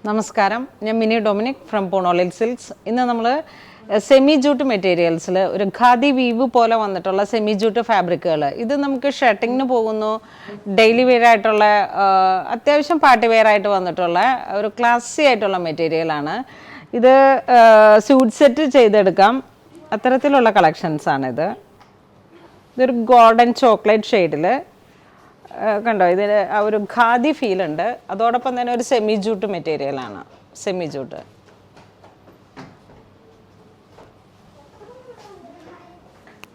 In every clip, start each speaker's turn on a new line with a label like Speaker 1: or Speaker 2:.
Speaker 1: നമസ്കാരം, ഞാൻ mini Dominic from പോണോളിൽ silks. ഇന്ന് നമ്മൾ സെമി ജൂട്ട് മെറ്റീരിയൽസിൽ ഒരു ഖാദി വീവ് പോലെ വന്നിട്ടുള്ള സെമി ജൂട്ട് ഫാബ്രിക്കുകൾ, ഇത് നമുക്ക് ഷർട്ടിങ്ങിന് പോകുന്നു, ഡെയിലി വെയർ ആയിട്ടുള്ള അത്യാവശ്യം പാർട്ടി വെയർ ആയിട്ട് വന്നിട്ടുള്ള ഒരു ക്ലാസി ആയിട്ടുള്ള മെറ്റീരിയലാണ്. ഇത് സ്യൂട്ട് സെറ്റ് ചെയ്തെടുക്കാം, അത്തരത്തിലുള്ള കളക്ഷൻസാണിത്. ഇതൊരു ഗോൾഡൻ ചോക്ലേറ്റ് ഷെയ്ഡിൽ കണ്ടോ, ഇതിന് ആ ഒരു ഖാദി ഫീൽ ഉണ്ട്. അതോടൊപ്പം തന്നെ ഒരു സെമി ജൂട്ട് മെറ്റീരിയലാണ്. സെമി ജൂട്ട്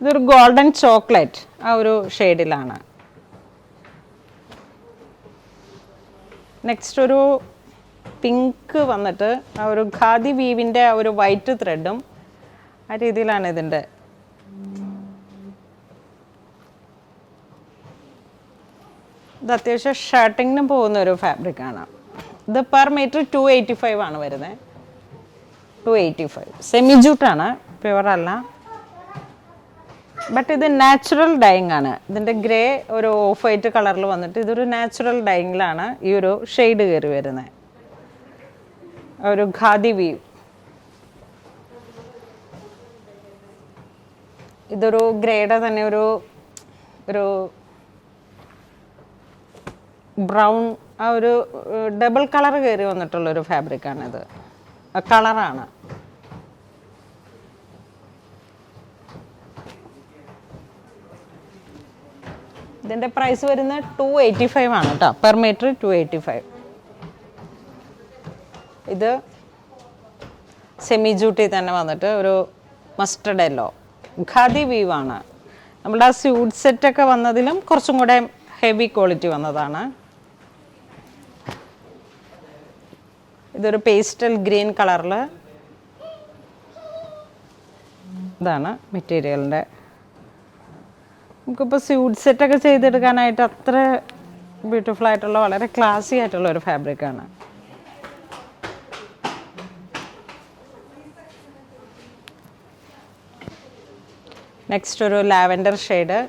Speaker 1: ഇതൊരു ഗോൾഡൻ ചോക്ലേറ്റ് ആ ഒരു ഷെയ്ഡിലാണ്. നെക്സ്റ്റ് ഒരു പിങ്ക് വന്നിട്ട് ആ ഒരു ഖാദി വീവിൻ്റെ ആ ഒരു വൈറ്റ് ത്രെഡും ആ രീതിയിലാണ് ഇതിൻ്റെ. ഇത് അത്യാവശ്യം ഷർട്ടിങ്ങിന് പോകുന്ന ഒരു ഫാബ്രിക്കാണ്. ഇത് പെർ മീറ്റർ 285 ആണ് വരുന്നത്. 285 സെമി ജൂട്ടാണ്, പ്യുവർ അല്ല. ബട്ട് ഇത് നാച്ചുറൽ ഡൈയിങ് ആണ്. ഇതിൻ്റെ ഗ്രേ ഒരു ഓഫ് വൈറ്റ് കളറിൽ വന്നിട്ട് ഇതൊരു നാച്ചുറൽ ഡൈയിങ്ങിലാണ് ഈ ഒരു ഷെയ്ഡ് കയറി വരുന്നത്. ഒരു ഖാദി വീവ്. ഇതൊരു ഗ്രേയുടെ തന്നെ ഒരു ബ്രൗൺ ആ ഒരു ഡബിൾ കളർ കയറി വന്നിട്ടുള്ളൊരു ഫാബ്രിക്കാണിത്. കളറാണ്. ഇതിൻ്റെ പ്രൈസ് വരുന്നത് 285 ആണ് കേട്ടോ, പെർ മീറ്റർ 285. ഇത് സെമി ജൂട്ടി തന്നെ വന്നിട്ട് ഒരു മസ്റ്റർഡ് യെല്ലോ ഖാദി വീവാണ്. നമ്മുടെ ആ സ്യൂട്ട് സെറ്റൊക്കെ വന്നതിലും കുറച്ചും കൂടെ ഹെവി ക്വാളിറ്റി വന്നതാണ്. ഇതൊരു പേസ്റ്റൽ ഗ്രീൻ കളറിൽ ഇതാണ് മെറ്റീരിയലിൻ്റെ. നമുക്കിപ്പോൾ സ്യൂട്ട് സെറ്റൊക്കെ ചെയ്തെടുക്കാനായിട്ട് അത്ര ബ്യൂട്ടിഫുൾ ആയിട്ടുള്ള വളരെ ക്ലാസി ആയിട്ടുള്ള ഒരു ഫാബ്രിക്കാണ്. നെക്സ്റ്റ് ഒരു ലാവൻഡർ ഷെയ്ഡ്.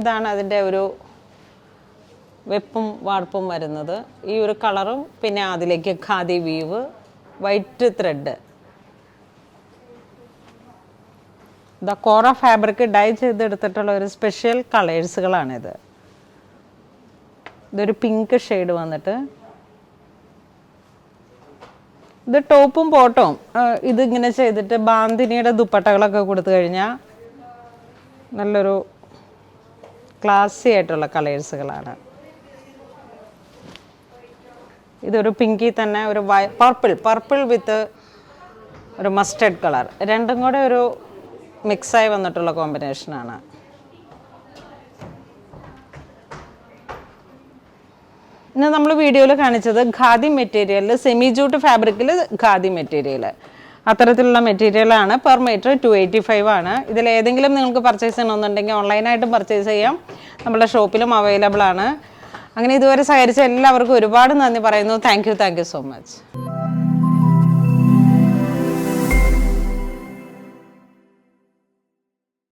Speaker 1: ഇതാണ് അതിൻ്റെ ഒരു വെപ്പും വാർപ്പും വരുന്നത്. ഈ ഒരു കളറും പിന്നെ അതിലേക്ക് khadi weave, white thread. The kora fabric dye ചെയ്തെടുത്തിട്ടുള്ള ഒരു സ്പെഷ്യൽ കളേഴ്സുകളാണിത്. ഇതൊരു പിങ്ക് ഷെയ്ഡ് വന്നിട്ട് ഇത് ടോപ്പും ബോട്ടവും ഇതിങ്ങനെ ചെയ്തിട്ട് ബാന്തിനിയുടെ ദുപ്പട്ടകളൊക്കെ കൊടുത്തു കഴിഞ്ഞാൽ നല്ലൊരു ക്ലാസി ആയിട്ടുള്ള കളേഴ്സുകളാണ്. ഇതൊരു പിങ്കി തന്നെ ഒരു പർപ്പിൾ വിത്ത് ഒരു മസ്റ്റർഡ് കളർ, രണ്ടും കൂടെ ഒരു മിക്സായി വന്നിട്ടുള്ള കോമ്പിനേഷനാണ്. ഇന്ന് നമ്മൾ വീഡിയോയിൽ കാണിച്ചത് ഖാദി മെറ്റീരിയലിൽ സെമി ജൂട്ട് ഫാബ്രിക്കിൽ ഖാദി മെറ്റീരിയൽ, അത്തരത്തിലുള്ള മെറ്റീരിയലാണ്. പെർ മീറ്റർ 285 ആണ്. ഇതിലേതെങ്കിലും നിങ്ങൾക്ക് പർച്ചേസ് ചെയ്യണമെന്നുണ്ടെങ്കിൽ ഓൺലൈനായിട്ടും പർച്ചേസ് ചെയ്യാം, നമ്മുടെ ഷോപ്പിലും അവൈലബിൾ ആണ്. അങ്ങനെ ഇതുവരെ സഹകരിച്ച എല്ലാവർക്കും ഒരുപാട് നന്ദി പറയുന്നു. Thank you so much.